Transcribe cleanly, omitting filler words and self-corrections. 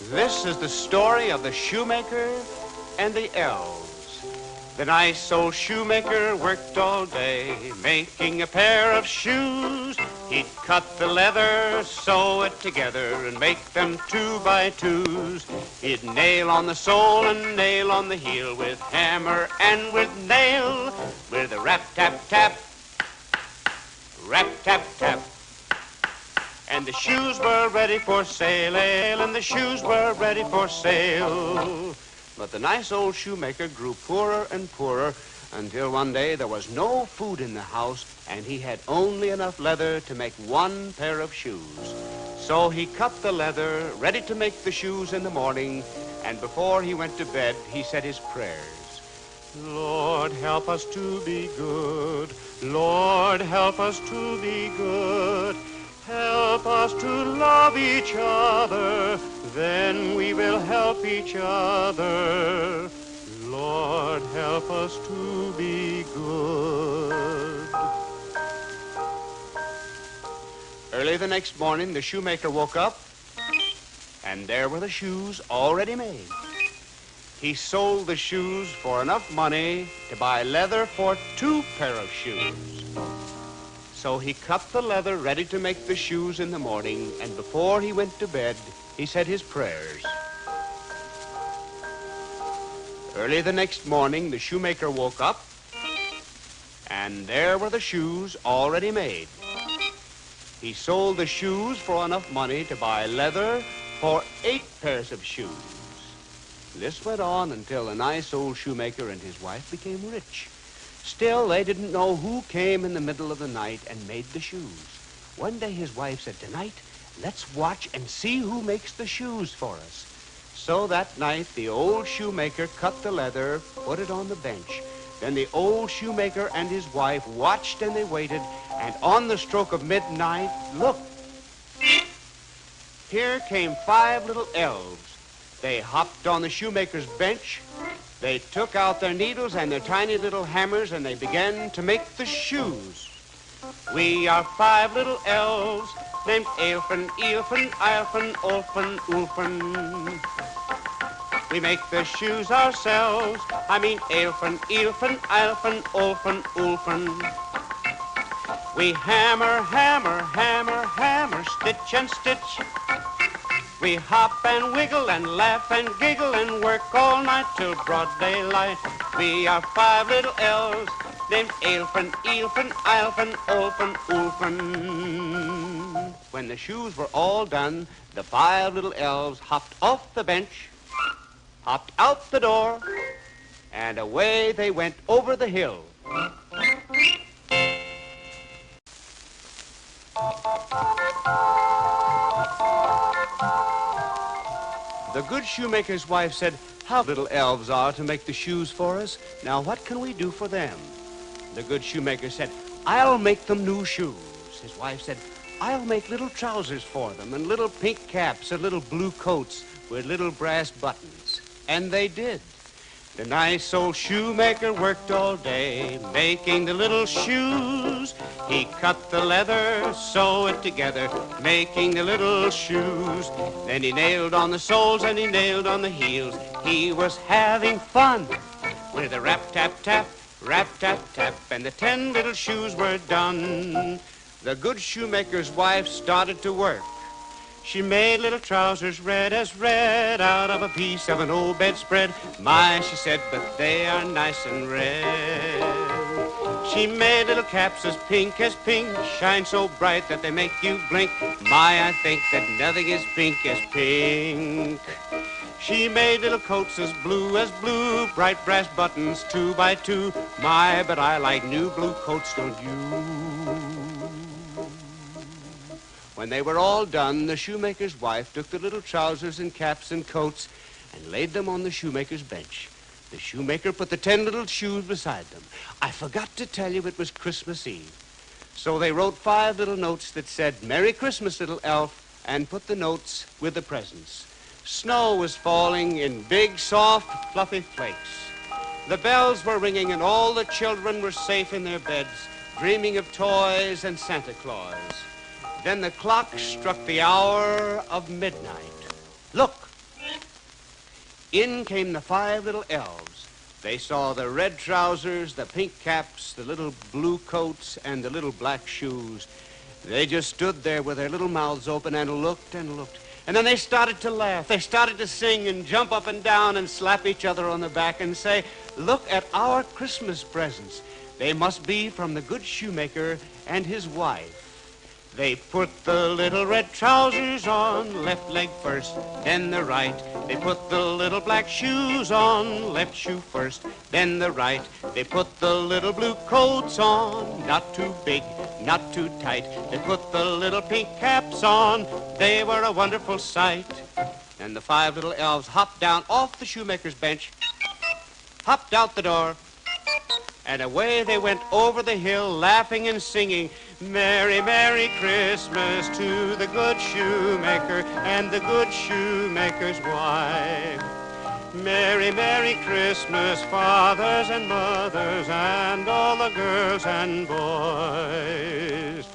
This is the story of the shoemaker and the elves. The nice old shoemaker worked all day, making a pair of shoes. He'd cut the leather, sew it together, and make them 2 by 2s. He'd nail on the sole and nail on the heel with hammer and with nail, with a rap-tap-tap, rap-tap-tap. And the shoes were ready for sale, and the shoes were ready for sale. But the nice old shoemaker grew poorer and poorer until one day there was no food in the house, and he had only enough leather to make 1 pair of shoes. So he cut the leather, ready to make the shoes in the morning, and before he went to bed, he said his prayers. Lord, help us to be good. Lord, help us to be good. Help us to love each other, then we will help each other. Lord, help us to be good. Early the next morning, the shoemaker woke up, and there were the shoes already made. He sold the shoes for enough money to buy leather for 2 pair of shoes. So he cut the leather ready to make the shoes in the morning, and before he went to bed, he said his prayers. Early the next morning, the shoemaker woke up, and there were the shoes already made. He sold the shoes for enough money to buy leather for 8 pairs of shoes. This went on until the nice old shoemaker and his wife became rich. Still, they didn't know who came in the middle of the night and made the shoes. One day his wife said, "Tonight, let's watch and see who makes the shoes for us." So that night, the old shoemaker cut the leather, put it on the bench. Then the old shoemaker and his wife watched and they waited, and on the stroke of midnight, look, here came 5 little elves. They hopped on the shoemaker's bench. They took out their needles and their tiny little hammers, and they began to make the shoes. We are 5 little elves named Aelfen, Eelfen, Eilfen, Olfen, Ulfen. We make the shoes ourselves. I mean Aelfen, Eelfen, Eilfen, Olfen, Ulfen. We hammer, hammer, hammer, hammer, stitch and stitch. We hop and wiggle and laugh and giggle and work all night till broad daylight. We are 5 little elves named Aelfen, Eelfen, Eilfen, Olfen, Ulfen. When the shoes were all done, the 5 little elves hopped off the bench, hopped out the door, and away they went over the hill. The good shoemaker's wife said, "How little elves are to make the shoes for us. Now what can we do for them?" The good shoemaker said, "I'll make them new shoes." His wife said, "I'll make little trousers for them, and little pink caps and little blue coats with little brass buttons." And they did. The nice old shoemaker worked all day, making the little shoes. He cut the leather, sew it together, making the little shoes. Then he nailed on the soles and he nailed on the heels. He was having fun with a rap-tap-tap, rap-tap-tap, and the 10 little shoes were done. The good shoemaker's wife started to work. She made little trousers red as red out of a piece of an old bedspread. "My," she said, "but they are nice and red." She made little caps as pink, shine so bright that they make you blink. My, I think that nothing as pink as pink. She made little coats as blue, bright brass buttons 2 by 2. My, but I like new blue coats, don't you? When they were all done, the shoemaker's wife took the little trousers and caps and coats and laid them on the shoemaker's bench. The shoemaker put the 10 little shoes beside them. I forgot to tell you it was Christmas Eve. So they wrote 5 little notes that said, "Merry Christmas, little elf," and put the notes with the presents. Snow was falling in big, soft, fluffy flakes. The bells were ringing and all the children were safe in their beds, dreaming of toys and Santa Claus. Then the clock struck the hour of midnight. Look! In came the 5 little elves. They saw the red trousers, the pink caps, the little blue coats, and the little black shoes. They just stood there with their little mouths open and looked and looked. And then they started to laugh. They started to sing and jump up and down and slap each other on the back and say, "Look at our Christmas presents. They must be from the good shoemaker and his wife." They put the little red trousers on, left leg first, then the right. They put the little black shoes on, left shoe first, then the right. They put the little blue coats on, not too big, not too tight. They put the little pink caps on, they were a wonderful sight. And the 5 little elves hopped down off the shoemaker's bench, hopped out the door, and away they went over the hill, laughing and singing, "Merry, Merry Christmas to the good shoemaker and the good shoemaker's wife. Merry, Merry Christmas, fathers and mothers and all the girls and boys."